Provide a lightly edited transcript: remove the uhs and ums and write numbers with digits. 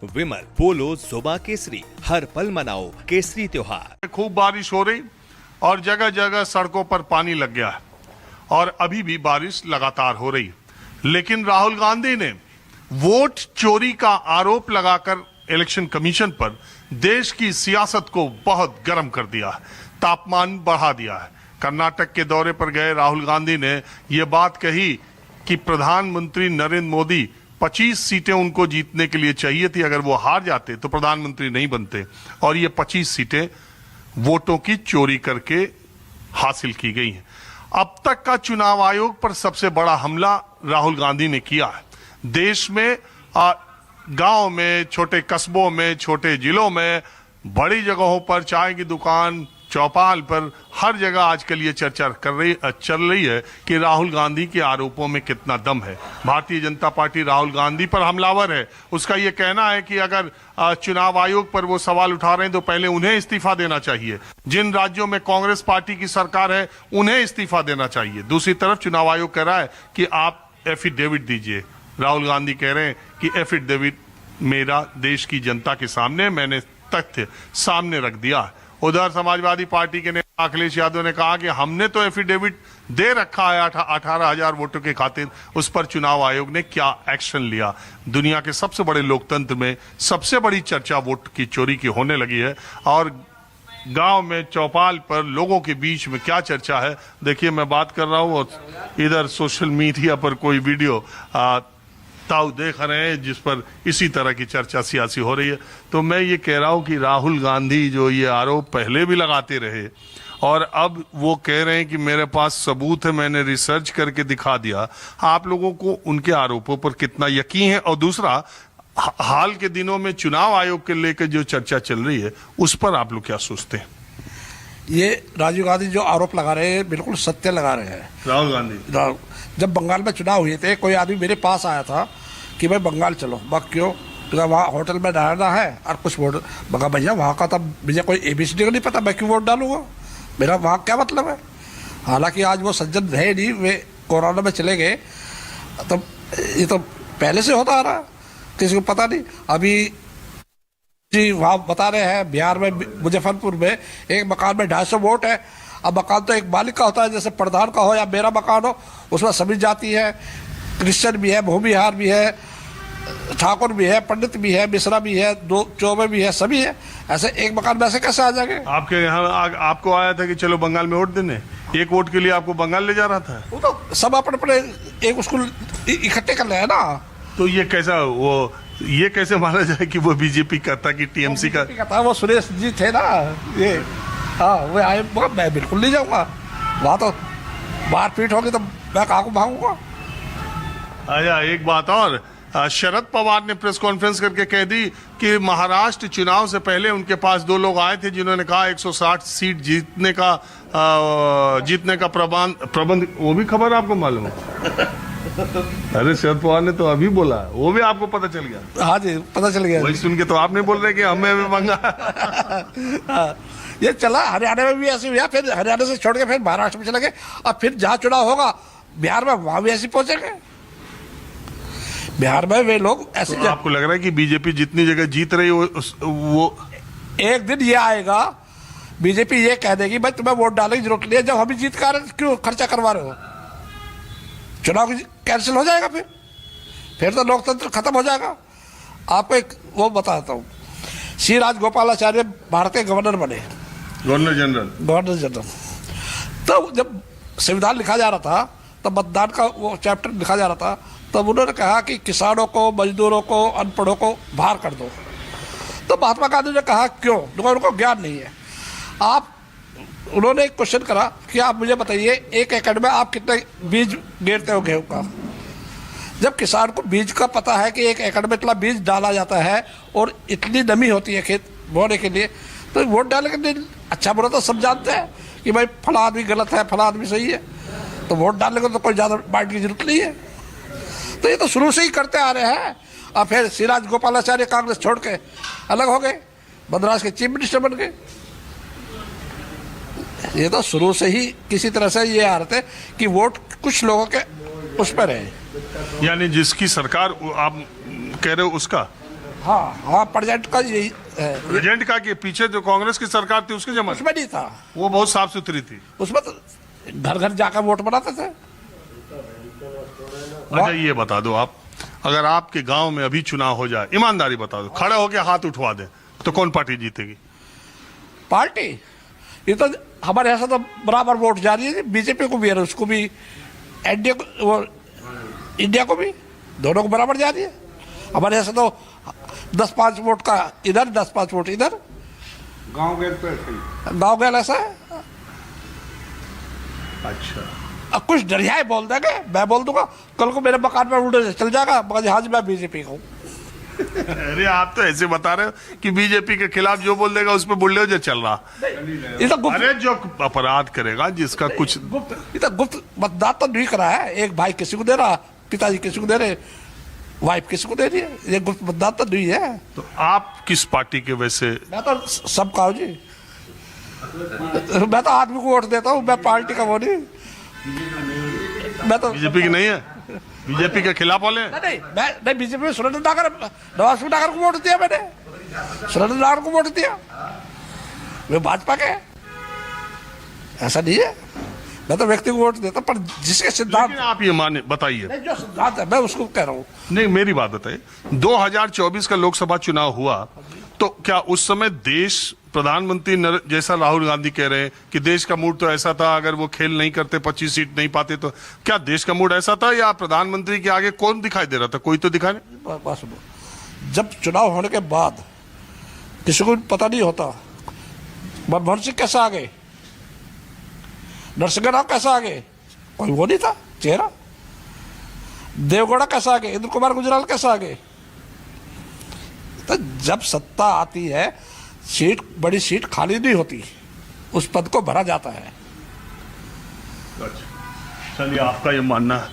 विमल पोलो जुबा केसरी, हर पल मनाओ केसरी त्योहार। खूब बारिश हो रही और जगह जगह सड़कों पर पानी लग गया है और अभी भी बारिश लगातार हो रही, लेकिन राहुल गांधी ने वोट चोरी का आरोप लगाकर इलेक्शन कमीशन पर देश की सियासत को बहुत गर्म कर दिया है, तापमान बढ़ा दिया है। कर्नाटक के दौरे पर गए राहुल गांधी ने यह बात कही कि प्रधानमंत्री नरेंद्र मोदी 25 सीटें उनको जीतने के लिए चाहिए थी, अगर वो हार जाते तो प्रधानमंत्री नहीं बनते, और ये 25 सीटें वोटों की चोरी करके हासिल की गई हैं। अब तक का चुनाव आयोग पर सबसे बड़ा हमला राहुल गांधी ने किया है। देश में गांव में, छोटे कस्बों में, छोटे जिलों में, बड़ी जगहों पर, चाय की दुकान, चौपाल पर, हर जगह आजकल ये चर्चा चल रही है कि राहुल गांधी के आरोपों में कितना दम है। भारतीय जनता पार्टी राहुल गांधी पर हमलावर है। उसका ये कहना है कि अगर चुनाव आयोग पर वो सवाल उठा रहे हैं तो पहले उन्हें इस्तीफा देना चाहिए। जिन राज्यों में कांग्रेस पार्टी की सरकार है उन्हें इस्तीफा देना चाहिए। दूसरी तरफ चुनाव आयोग कह रहा है कि आप एफिडेविट दीजिए। राहुल गांधी कह रहे हैं कि एफिडेविट मेरा देश की जनता के सामने, मैंने तथ्य सामने रख दिया। उधर समाजवादी पार्टी के नेता अखिलेश यादव ने कहा कि हमने तो एफिडेविट दे रखा है 18,000 वोटों के खातिर, उस पर चुनाव आयोग ने क्या एक्शन लिया। दुनिया के सबसे बड़े लोकतंत्र में सबसे बड़ी चर्चा वोट की चोरी की होने लगी है, और गांव में, चौपाल पर, लोगों के बीच में क्या चर्चा है। देखिए, मैं बात कर रहा हूं और इधर सोशल मीडिया पर कोई वीडियो ताऊ देख रहे हैं जिस पर इसी तरह की चर्चा सियासी हो रही है। तो मैं ये कह रहा हूं कि राहुल गांधी जो ये आरोप पहले भी लगाते रहे और अब वो कह रहे हैं कि मेरे पास सबूत है, मैंने रिसर्च करके दिखा दिया। आप लोगों को उनके आरोपों पर कितना यकीन है? और दूसरा, हाल के दिनों में चुनाव आयोग के लेकर जो चर्चा चल रही है उस पर आप लोग क्या सोचते हैं? ये राजीव गांधी जो आरोप लगा रहे हैं बिल्कुल सत्य लगा रहे हैं। राहुल गांधी जब बंगाल में चुनाव हुए थे, कोई आदमी मेरे पास आया था कि भाई बंगाल चलो। मैं क्यों? तो वहाँ होटल में रहना है और कुछ वोट। मगर भैया वहाँ का तब मुझे कोई ABCD का नहीं पता, मैं क्यों वोट डालूंगा? मेरा वहाँ क्या मतलब है? हालांकि आज वो सज्जन रहे नहीं, वे कोरोना में चले गए। तो ये तो पहले से होता आ रहा, किसी को पता नहीं। अभी जी वहाँ बता रहे हैं बिहार में, मुजफ्फरपुर में एक मकान में 250 वोट है। अब मकान तो एक मालिक का होता है, जैसे प्रधान का हो या मेरा मकान हो, उसमें सभी जाति है, क्रिश्चियन भी है, भूमिहार भी है, ठाकुर भी है, पंडित भी है, मिश्रा भी है, दो चौबे भी है, सभी है। ऐसे एक मकान में ऐसे कैसे आ जाएंगे? आपके यहाँ आपको आया था कि चलो बंगाल में वोट देने, एक वोट के लिए आपको बंगाल ले जा रहा था? वो तो सब अपने अपने एक स्कूल इकट्ठे कर रहे हैं ना। तो ये कैसे माना जाए कि वो बीजेपी का था कि टीएमसी का था? वो सुरेश जी थे ना, ये हाँ वो आए। मैं बिल्कुल नहीं जाऊंगा वहाँ, तो मारपीट होगी तो मैं कहाँ को भागूंगा। अच्छा, एक बात और, शरद पवार ने प्रेस कॉन्फ्रेंस करके कह दी कि महाराष्ट्र चुनाव से पहले उनके पास 2 लोग आए थे जिन्होंने कहा 160 सीट जीतने का प्रबंध। वो भी खबर आपको मालूम है? अरे शरद पवार ने तो अभी बोला, वो भी आपको पता चल गया? हाँ जी, पता चल गया। वही सुन के तो आप नहीं बोल रहे कि हमें भी मंगा। ये चला हरियाणा में भी ऐसे हुआ, फिर हरियाणा से छोड़ के फिर महाराष्ट्र में चले गए, और फिर जहाँ चुनाव होगा बिहार में वहां भी ऐसे पहुंचेंगे। बिहार में वे लोग ऐसे तो आपको लग रहा है कि बीजेपी जितनी जगह जीत रही वो एक दिन ये आएगा, बीजेपी ये कह देगी भाई तुम्हें वोट डालने की जरूरत नहीं है, जब हम जीत कर क्यों खर्चा करवा रहे हो? चुनाव कैंसिल हो जाएगा, फिर तो लोकतंत्र खत्म हो जाएगा। आपको एक वो बताता हूँ, श्री राजगोपालाचार्य भारत के गवर्नर बने, गवर्नर जनरल। तो जब संविधान लिखा जा रहा था, तब मतदान का वो चैप्टर लिखा जा रहा था, तब उन्होंने कहा कि किसानों को, मजदूरों को, अनपढ़ों को बाहर कर दो। तो महात्मा गांधी ने कहा क्यों? उनको ज्ञान नहीं है। उन्होंने एक क्वेश्चन करा कि आप मुझे बताइए 1 एकड़ में आप कितने बीज गिरते हो गेहूं का? जब किसान को बीज का पता है कि 1 एकड़ में इतना बीज डाला जाता है और इतनी नमी होती है खेत बोने के लिए, तो वोट डालने के लिए अच्छा बुरा तो सब जानते हैं कि भाई फला आदमी गलत है, फला आदमी सही है, तो वोट डालने को तो कोई ज़्यादा बांटने की जरूरत नहीं है। तो ये तो शुरू से ही करते आ रहे हैं। और फिर श्री राजगोपालाचार्य कांग्रेस छोड़ के अलग हो गए, मद्रास के चीफ मिनिस्टर बन गए। ये तो शुरू से ही किसी तरह से ये आ रहे थे कि वोट कुछ लोगों के उस पर है, यानी जिसकी सरकार आप कह रहे हो उसका हाँ प्रेजेंट का यही है। प्रेजेंट का कि पीछे जो कांग्रेस की सरकार थी उसके जमाने उसमें नहीं था, वो बहुत साफ सुथरी थी। उसमें तो घर घर जाकर वोट बनाते थे। अच्छा ये बता दो आप, अगर आपके गांव में अभी चुनाव हो जाए, ईमानदारी बता दो, खड़े होके हाथ उठवा दे तो कौन पार्टी जीतेगी? पार्टी ये तो हमारे यहाँ से तो बराबर वोट जा रही है, बीजेपी को भी है, उसको भी, एनडीए को, वो इंडिया को भी, दोनों को बराबर जा रही है। हमारे यहाँ से तो 10-5 वोट का इधर, 10-5 वोट इधर। गांव गए तो ऐसे ही। गाँव गैल ऐसा है। अच्छा अब कुछ डरियाए बोल देंगे, मैं बोल दूंगा कल को मेरे मकान में उल्टे चल जाएगा, मगर हाँ जी मैं बीजेपी का हूँ। अरे आप तो ऐसे बता रहे हो कि बीजेपी के खिलाफ जो बोल देगा उस पर बुलडोजर चल रहा। ये तो गुप्त, अरे जो अपराध करेगा जिसका कुछ ये तो गुप्त मतदान तो नहीं करा है। एक भाई किसी को दे रहा, पिताजी किसी को दे रहे, वाइफ किसी को दे रही है, ये गुप्त मतदान तो नहीं है। तो आप किस पार्टी के? वैसे मैं तो सबका हूँ जी, मैं तो आदमी को वोट देता हूँ, मैं पार्टी का वो नहीं। मैं तो बीजेपी की नहीं है, बीजेपी के खिलाफ वाले हैं। नहीं बीजेपी में सुरेंद्र नागर, नवाज नागर को वोट दिया मैंने, सुरेंद्र नागर को वोट दिया, वे भाजपा के, ऐसा नहीं है। मैं तो व्यक्ति को वोट देता, पर जिसके सिद्धांत, लेकिन आप ये माने बताइए, नहीं जो सिद्धांत है मैं उसको कह रहा हूँ। नहीं मेरी बात बताइए, 2024 का लोकसभा चुनाव हुआ तो क्या उस समय देश, प्रधानमंत्री जैसा राहुल गांधी कह रहे हैं कि देश का मूड तो ऐसा था, अगर वो खेल नहीं करते 25 सीट नहीं पाते, तो क्या देश का मूड ऐसा था या प्रधानमंत्री के आगे कौन दिखाई दे रहा था? कोई तो दिखा नहीं। बस जब चुनाव होने के बाद किसी को पता नहीं होता मनमोहन सिंह कैसे आ गए, नरसिंह राव कैसे आ गए, कोई वो नहीं था चेहरा। देवगौड़ा कैसे आ गए, इंद्र कुमार गुजराल कैसे आ गए। तो जब सत्ता आती है, सीट, बड़ी सीट खाली नहीं होती, उस पद को भरा जाता है। चलिए आपका ये मानना है।